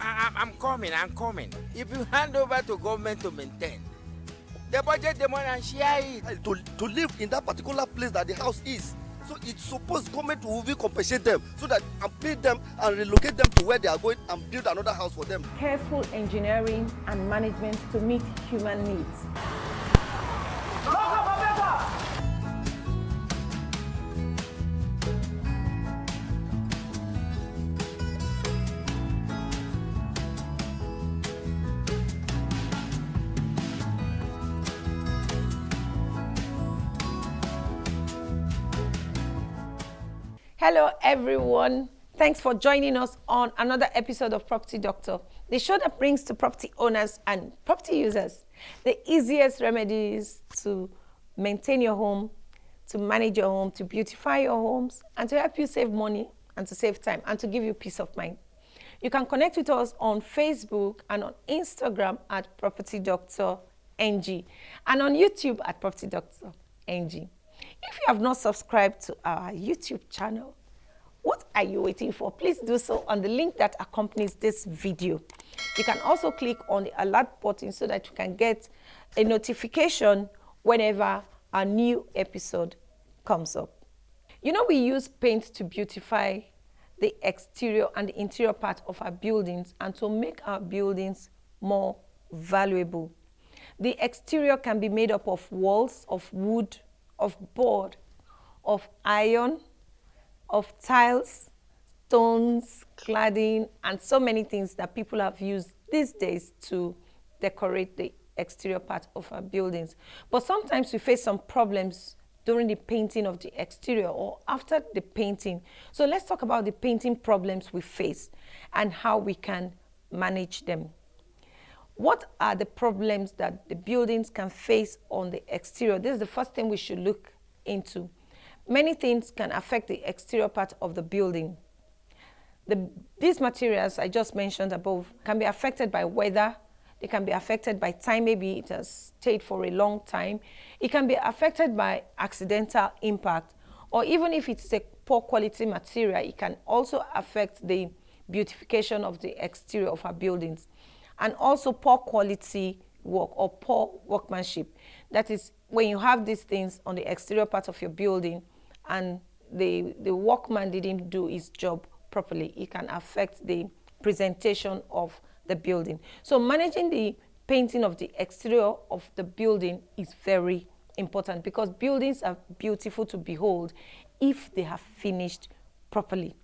I'm coming. If you hand over to government to maintain, the budget the money and share it. To live in that particular place that the house is. So it's supposed government to really compensate them so that and pay them and relocate them to where they are going and build another house for them. Careful engineering and management to meet human needs. Hello everyone, thanks for joining us on another episode of Property Doctor, the show that brings to property owners and property users the easiest remedies to maintain your home, to manage your home, to beautify your homes, and to help you save money and to save time and to give you peace of mind. You can connect with us on Facebook and on Instagram at Property Doctor NG and on YouTube at Property Doctor NG. If you have not subscribed to our YouTube channel, what are you waiting for? Please do so on the link that accompanies this video. You can also click on the alert button so that you can get a notification whenever a new episode comes up. You know, we use paint to beautify the exterior and the interior part of our buildings and to make our buildings more valuable. The exterior can be made up of walls, of wood, of board, of iron, of tiles, stones, cladding, and so many things that people have used these days to decorate the exterior part of our buildings. But sometimes we face some problems during the painting of the exterior or after the painting. So let's talk about the painting problems we face and how we can manage them. What are the problems that the buildings can face on the exterior? This is the first thing we should look into. Many things can affect the exterior part of the building. These materials I just mentioned above can be affected by weather. They can be affected by time. Maybe it has stayed for a long time. It can be affected by accidental impact. Or even if it's a poor quality material, it can also affect the beautification of the exterior of our buildings. And also poor quality work or poor workmanship. That is when you have these things on the exterior part of your building and the workman didn't do his job properly, it can affect the presentation of the building. So managing the painting of the exterior of the building is very important because buildings are beautiful to behold if they have finished properly.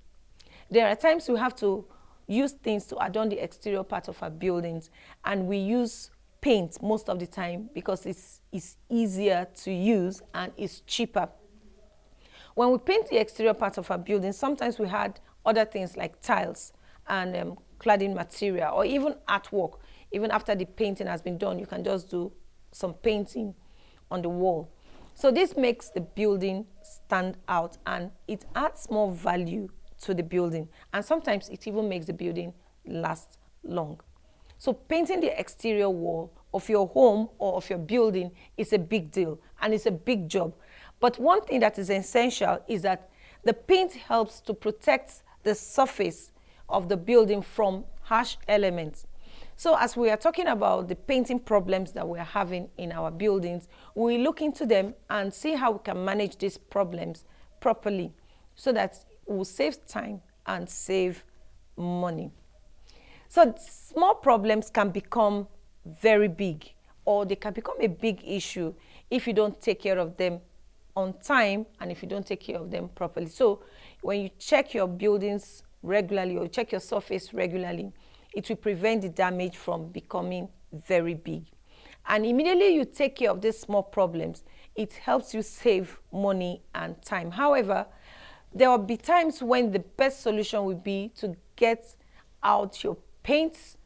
There are times we have to use things to adorn the exterior part of our buildings, and we use paint most of the time because it's easier to use and it's cheaper. When we paint the exterior part of our building, sometimes we had other things like tiles and cladding material or even artwork. Even after the painting has been done, you can just do some painting on the wall. So this makes the building stand out and it adds more value to the building, and sometimes it even makes the building last long. So painting the exterior wall of your home or of your building is a big deal and it's a big job. But one thing that is essential is that the paint helps to protect the surface of the building from harsh elements. So as we are talking about the painting problems that we are having in our buildings, we look into them and see how we can manage these problems properly so that will save time and save money. So small problems can become very big, or they can become a big issue if you don't take care of them on time and if you don't take care of them properly. So when you check your buildings regularly or check your surface regularly, it will prevent the damage from becoming very big. And immediately you take care of these small problems, it helps you save money and time. However, there will be times when the best solution will be to get out your paints,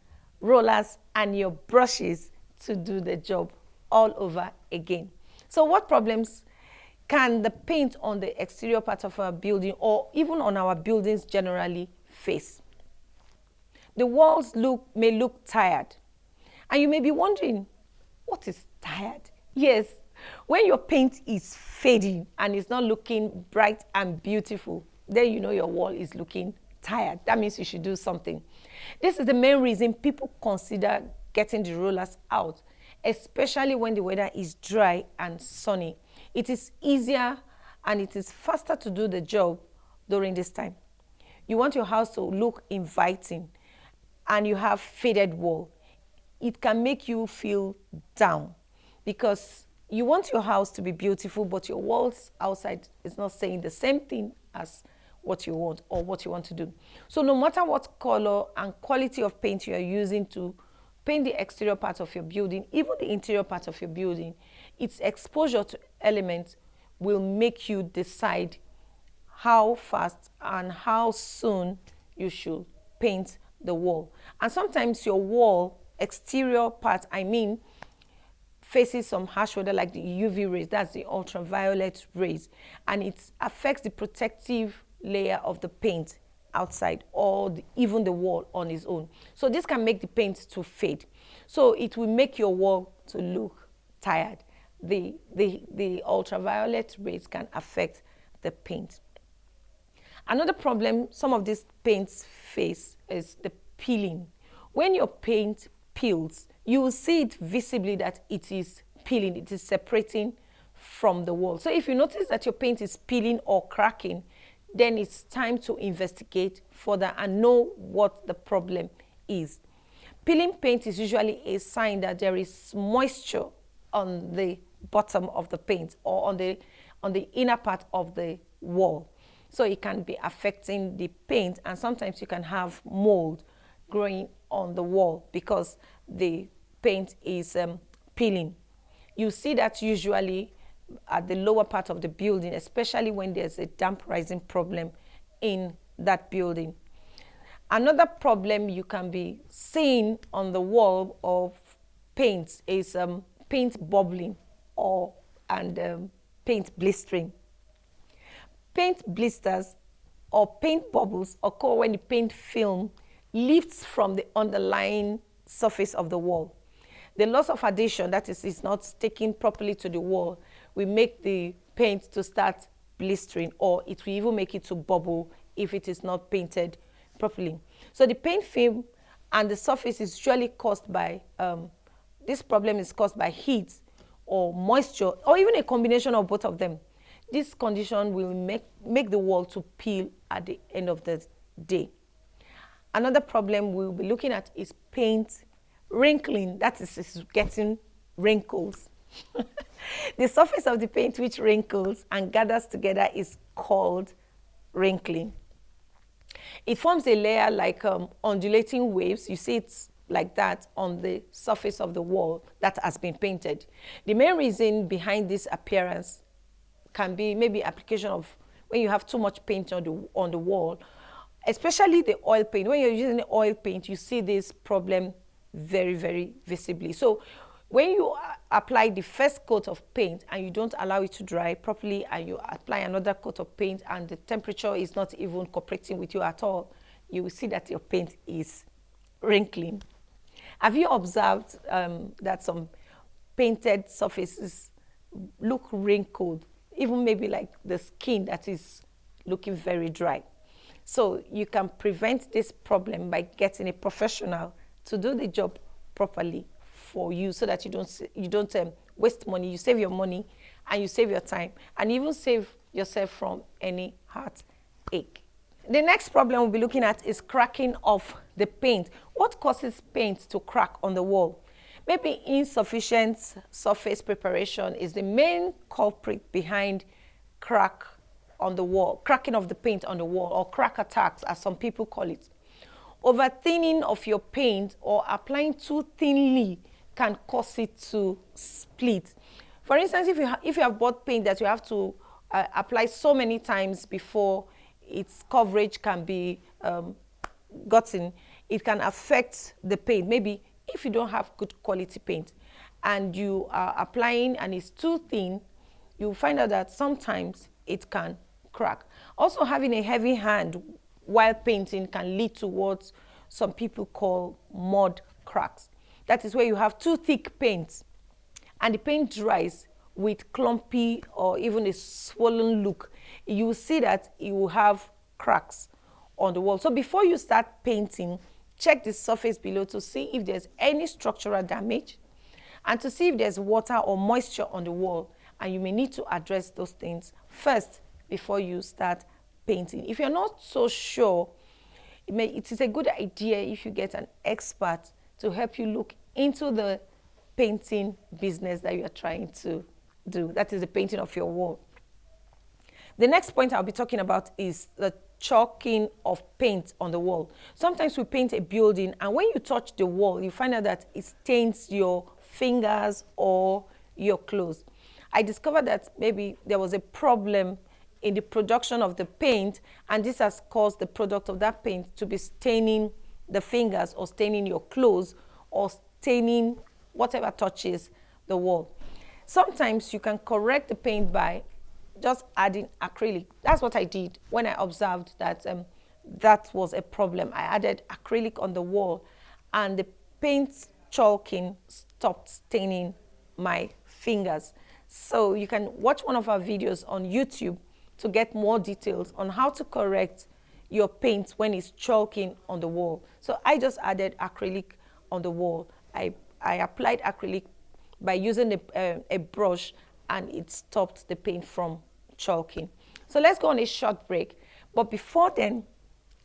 rollers, and your brushes to do the job all over again. So what problems can the paint on the exterior part of our building or even on our buildings generally face? The walls may look tired. And you may be wondering, what is tired? Yes, when your paint is fading and it's not looking bright and beautiful, then you know your wall is looking tired. That means you should do something. This is the main reason people consider getting the rollers out, especially when the weather is dry and sunny. It is easier and it is faster to do the job during this time. You want your house to look inviting and you have faded wall. It can make you feel down because you want your house to be beautiful, but your walls outside is not saying the same thing as what you want or what you want to do. So no matter what color and quality of paint you are using to paint the exterior part of your building, even the interior part of your building, its exposure to elements will make you decide how fast and how soon you should paint the wall. And sometimes your wall, exterior part, faces some harsh weather like the UV rays, that's the ultraviolet rays, and it affects the protective layer of the paint outside or even the wall on its own. So this can make the paint to fade. So it will make your wall to look tired. The ultraviolet rays can affect the paint. Another problem some of these paints face is the peeling. When your paint peels, you will see it visibly that it is peeling, it is separating from the wall. So if you notice that your paint is peeling or cracking, then it's time to investigate further and know what the problem is. Peeling paint is usually a sign that there is moisture on the bottom of the paint or on the inner part of the wall. So it can be affecting the paint, and sometimes you can have mold growing on the wall because the paint is peeling. You see that usually at the lower part of the building, especially when there's a damp rising problem in that building. Another problem you can be seeing on the wall of paint is paint bubbling and paint blistering. Paint blisters or paint bubbles occur when the paint film lifts from the underlying surface of the wall. The loss of adhesion, that is, it's not sticking properly to the wall, will make the paint to start blistering, or it will even make it to bubble if it is not painted properly. So the paint film and the surface is usually caused by, this problem is caused by heat or moisture, or even a combination of both of them. This condition will make the wall to peel at the end of the day. Another problem we'll be looking at is paint wrinkling, that is getting wrinkles. The surface of the paint which wrinkles and gathers together is called wrinkling. It forms a layer like undulating waves. You see it's like that on the surface of the wall that has been painted. The main reason behind this appearance can be maybe application of when you have too much paint on the wall, especially the oil paint. When you're using the oil paint, you see this problem very, very visibly. So when you apply the first coat of paint and you don't allow it to dry properly, and you apply another coat of paint and the temperature is not even cooperating with you at all, you will see that your paint is wrinkling. Have you observed that some painted surfaces look wrinkled, even maybe like the skin that is looking very dry? So you can prevent this problem by getting a professional to do the job properly for you, so that you don't waste money. You save your money and you save your time, and even save yourself from any heartache. The next problem we'll be looking at is cracking of the paint. What causes paint to crack on the wall? Maybe insufficient surface preparation is the main culprit behind crack on the wall, cracking of the paint on the wall, or crack attacks as some people call it. Over thinning of your paint or applying too thinly can cause it to split. For instance, if you have bought paint that you have to apply so many times before its coverage can be gotten, it can affect the paint. Maybe if you don't have good quality paint and you are applying and it's too thin, you'll find out that sometimes it can crack. Also, having a heavy hand while painting can lead to what some people call mud cracks. That is where you have too thick paint and the paint dries with clumpy or even a swollen look. You will see that you will have cracks on the wall. So before you start painting, check the surface below to see if there's any structural damage and to see if there's water or moisture on the wall. And you may need to address those things first before you start painting. If you're not so sure, it is a good idea if you get an expert to help you look into the painting business that you are trying to do. That is the painting of your wall. The next point I'll be talking about is the chalking of paint on the wall. Sometimes we paint a building, and when you touch the wall, you find out that it stains your fingers or your clothes. I discovered that maybe there was a problem in the production of the paint, and this has caused the product of that paint to be staining the fingers or staining your clothes or staining whatever touches the wall. Sometimes you can correct the paint by just adding acrylic. That's what I did when I observed that that was a problem. I added acrylic on the wall, and the paint chalking stopped staining my fingers. So you can watch one of our videos on YouTube to get more details on how to correct your paint when it's chalking on the wall. So I just added acrylic on the wall. I applied acrylic by using a brush, and it stopped the paint from chalking. So let's go on a short break. But before then,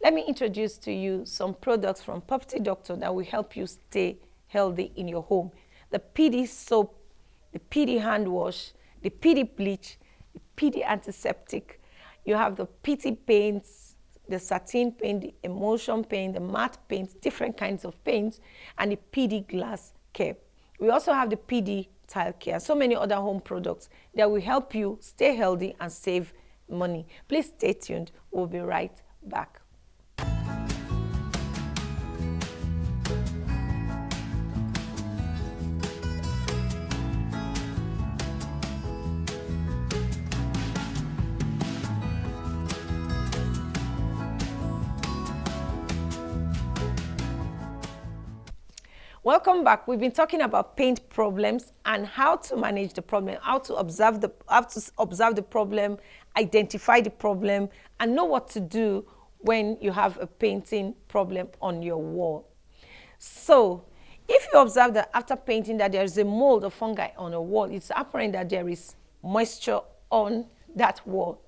let me introduce to you some products from Property Doctor that will help you stay healthy in your home. The PD soap, the PD hand wash, the PD bleach, the PD antiseptic. You have the PT paints, the satin paint, the emulsion paint, the matte paints, different kinds of paints, and the PD glass care. We also have the PD tile care, so many other home products that will help you stay healthy and save money. Please stay tuned. We'll be right back. Welcome back. We've been talking about paint problems and how to manage the problem, how to observe the problem, identify the problem, and know what to do when you have a painting problem on your wall. So, if you observe that after painting that there is a mold or fungi on a wall, it's apparent that there is moisture on that wall.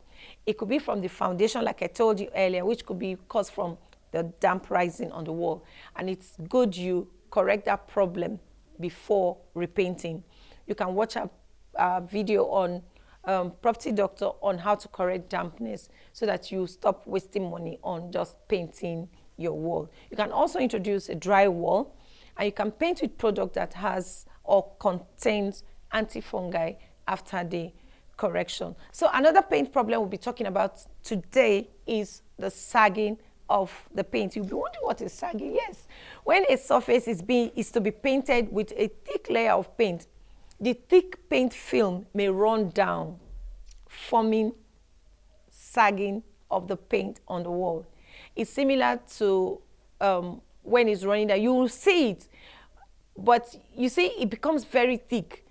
It could be from the foundation, like I told you earlier, which could be caused from the damp rising on the wall. And it's good you correct that problem before repainting. You can watch a video on Property Doctor on how to correct dampness so that you stop wasting money on just painting your wall. You can also introduce a dry wall, and you can paint with product that has or contains anti-fungi after the correction. So another paint problem we'll be talking about today is the sagging of the paint. You'll be wondering what is sagging. Yes, when a surface is to be painted with a thick layer of paint, the thick paint film may run down, forming sagging of the paint on the wall. It's similar to when it's running down. You will see it, but you see it becomes very thick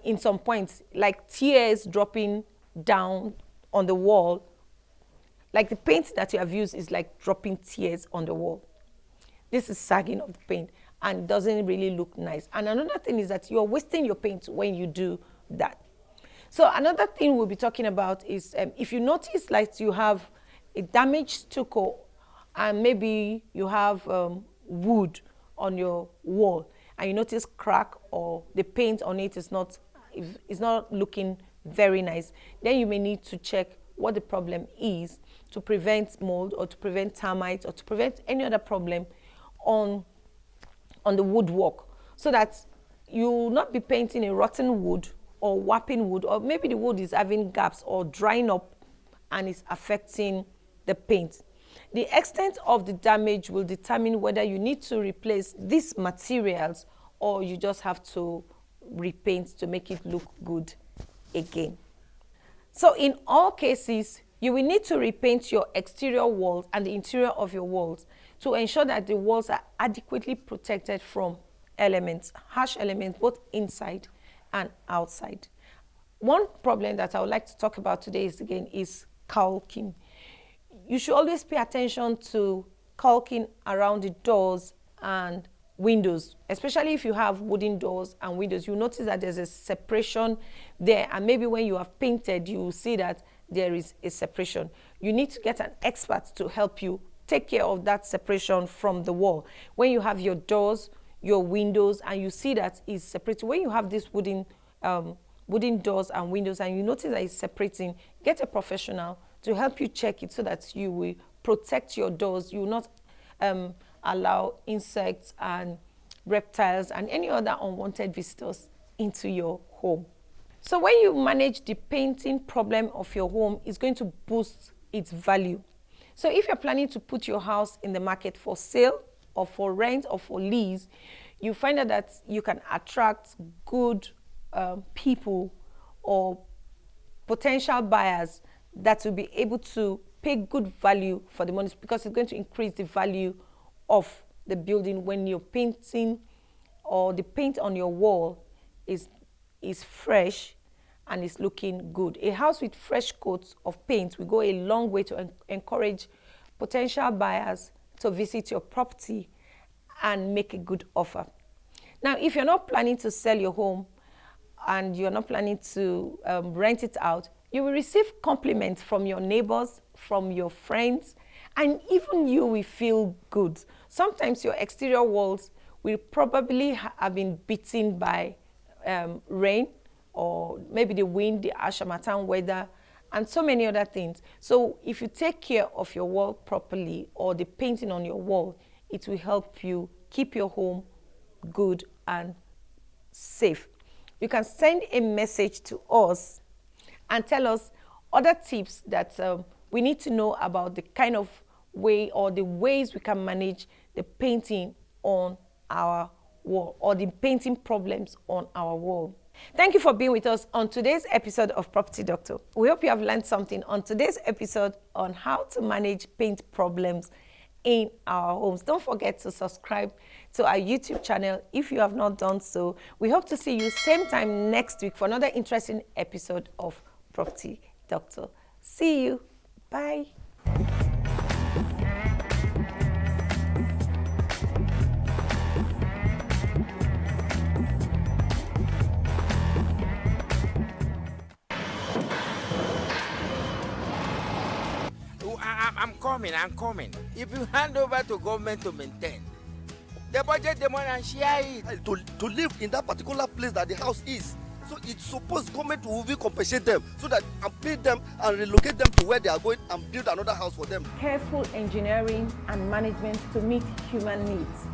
in some points, like tears dropping down on the wall. Like the paint that you have used is like dropping tears on the wall. This is sagging of the paint and doesn't really look nice. And another thing is that you're wasting your paint when you do that. So another thing we'll be talking about is if you notice like you have a damaged stucco and maybe you have wood on your wall and you notice crack or the paint on it is not looking very nice, then you may need to check what the problem is to prevent mold or to prevent termites or to prevent any other problem on the woodwork, so that you will not be painting a rotten wood or warping wood, or maybe the wood is having gaps or drying up and is affecting the paint. The extent of the damage will determine whether you need to replace these materials or you just have to repaint to make it look good again. So in all cases, you will need to repaint your exterior walls and the interior of your walls to ensure that the walls are adequately protected from elements, harsh elements, both inside and outside. One problem that I would like to talk about today is caulking. You should always pay attention to caulking around the doors and windows, especially if you have wooden doors and windows. You notice that there's a separation there, and maybe when you have painted, you will see that there is a separation. You need to get an expert to help you take care of that separation from the wall. When you have your doors, your windows, and you see that it's separated, when you have this wooden doors and windows and you notice that it's separating, get a professional to help you check it so that you will protect your doors. You will not allow insects and reptiles and any other unwanted visitors into your home. So when you manage the painting problem of your home, it's going to boost its value. So if you're planning to put your house in the market for sale or for rent or for lease, you find out that you can attract good people or potential buyers that will be able to pay good value for the money, because it's going to increase the value of the building when you're painting or the paint on your wall is fresh and is looking good. A house with fresh coats of paint will go a long way to encourage potential buyers to visit your property and make a good offer. Now, if you're not planning to sell your home and you're not planning to rent it out, you will receive compliments from your neighbors, from your friends, and even you will feel good. Sometimes your exterior walls will probably have been beaten by rain, or maybe the wind, the Ashamatan weather, and so many other things. So if you take care of your wall properly, or the painting on your wall, it will help you keep your home good and safe. You can send a message to us and tell us other tips that we need to know about the kind of way or the ways we can manage the painting on our wall or the painting problems on our wall. Thank you for being with us on today's episode of Property Doctor. We hope you have learned something on today's episode on how to manage paint problems in our homes. Don't forget to subscribe to our YouTube channel if you have not done so. We hope to see you same time next week for another interesting episode of Property Doctor. See you. Bye. I'm coming. If you hand over to government to maintain, the budget the money and share it. To live in that particular place that the house is. So it's supposed government will compensate them so that and pay them and relocate them to where they are going and build another house for them. Careful engineering and management to meet human needs.